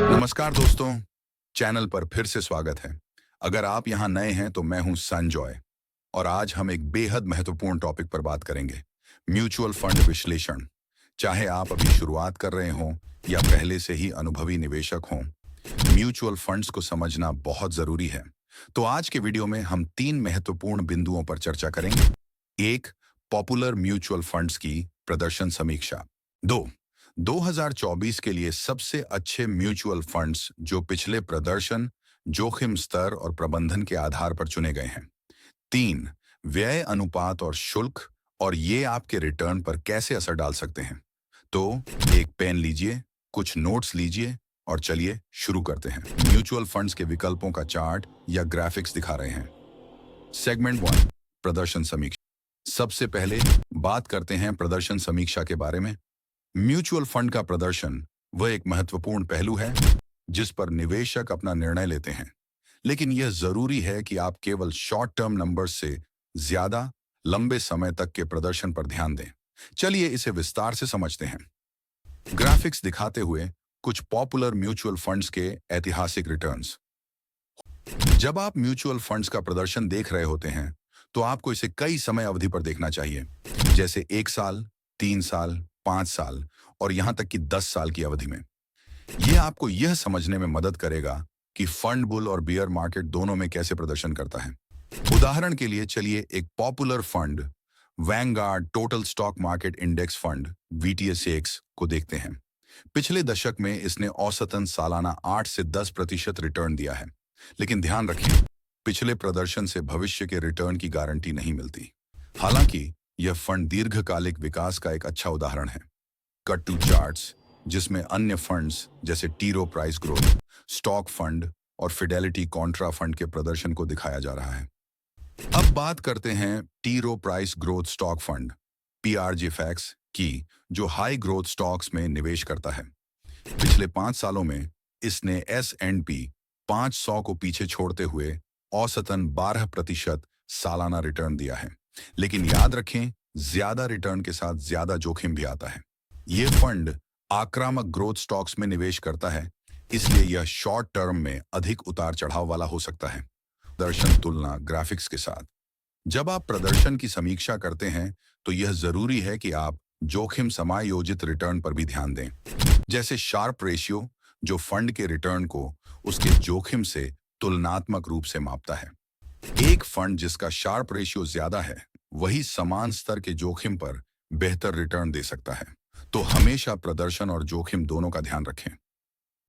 नमस्कार दोस्तों, चैनल पर फिर से स्वागत है। अगर आप यहाँ नए हैं तो मैं हूं संजॉय और आज हम एक बेहद महत्वपूर्ण टॉपिक पर बात करेंगे, म्यूचुअल फंड विश्लेषण। चाहे आप अभी शुरुआत कर रहे हों या पहले से ही अनुभवी निवेशक हों, म्यूचुअल फंड्स को समझना बहुत जरूरी है। तो आज के वीडियो में हम 3 महत्वपूर्ण बिंदुओं पर चर्चा करेंगे। 1. पॉपुलर म्यूचुअल फंड्स की प्रदर्शन समीक्षा। 2. 2024 के लिए सबसे अच्छे म्यूचुअल फंड्स जो पिछले प्रदर्शन, जोखिम स्तर और प्रबंधन के आधार पर चुने गए हैं। 3. व्यय अनुपात और शुल्क और ये आपके रिटर्न पर कैसे असर डाल सकते हैं। तो एक पेन लीजिए, कुछ नोट्स लीजिए और चलिए शुरू करते हैं। म्यूचुअल फंड्स के विकल्पों का चार्ट या ग्राफिक्स दिखा रहे हैं। सेगमेंट 1, प्रदर्शन समीक्षा। सबसे पहले बात करते हैं प्रदर्शन समीक्षा के बारे में। म्यूचुअल फंड का प्रदर्शन वह एक महत्वपूर्ण पहलू है जिस पर निवेशक अपना निर्णय लेते हैं, लेकिन यह जरूरी है कि आप केवल शॉर्ट टर्म नंबर्स से ज्यादा लंबे समय तक के प्रदर्शन पर ध्यान दें। चलिए इसे विस्तार से समझते हैं। ग्राफिक्स दिखाते हुए कुछ पॉपुलर म्यूचुअल फंड्स के ऐतिहासिक रिटर्न्स। जब आप म्यूचुअल फंड्स का प्रदर्शन देख रहे होते हैं तो आपको इसे कई समय अवधि पर देखना चाहिए, जैसे 1 साल, 3 साल, 5 साल और यहां तक कि 10 साल की अवधि में। यह आपको यह समझने में मदद करेगा कि फंड बुल और बियर मार्केट दोनों में कैसे प्रदर्शन करता है। उदाहरण के लिए चलिए एक popular fund Vanguard total stock market index fund VTSAX को देखते हैं। पिछले दशक में इसने औसतन सालाना 8 से 10% रिटर्न दिया है, लेकिन ध्यान रखिए, पिछले प्रदर्शन से भविष्य के रिटर्न की गारंटी नहीं मिलती। हालांकि यह फंड दीर्घकालिक विकास का एक अच्छा उदाहरण है। कट टू चार्ट्स, जिसमें अन्य फंड्स जैसे T Rowe Price growth, stock fund और फिडेलिटी कॉन्ट्रा फंड के प्रदर्शन को दिखाया जा रहा है। अब बात करते हैं T Rowe Price growth stock fund PRGFAX की, जो हाई ग्रोथ स्टॉक्स में निवेश करता है। पिछले 5 सालों में इसने S&P 500 को पीछे छोड़ते हुए औसतन 12% सालाना रिटर्न दिया है। लेकिन याद रखें, ज्यादा रिटर्न के साथ ज्यादा जोखिम भी आता है। यह फंड आक्रामक ग्रोथ स्टॉक्स में निवेश करता है, इसलिए यह शॉर्ट टर्म में अधिक उतार चढ़ाव वाला हो सकता है। प्रदर्शन तुलना ग्राफिक्स के साथ। जब आप प्रदर्शन की समीक्षा करते हैं तो यह जरूरी है कि आप जोखिम समायोजित रिटर्न पर भी ध्यान दें, जैसे शार्प रेशियो, जो फंड के रिटर्न को उसके जोखिम से तुलनात्मक रूप से मापता है। एक फंड जिसका शार्प रेशियो ज्यादा है वही समान स्तर के जोखिम पर बेहतर रिटर्न दे सकता है। तो हमेशा प्रदर्शन और जोखिम दोनों का ध्यान रखें।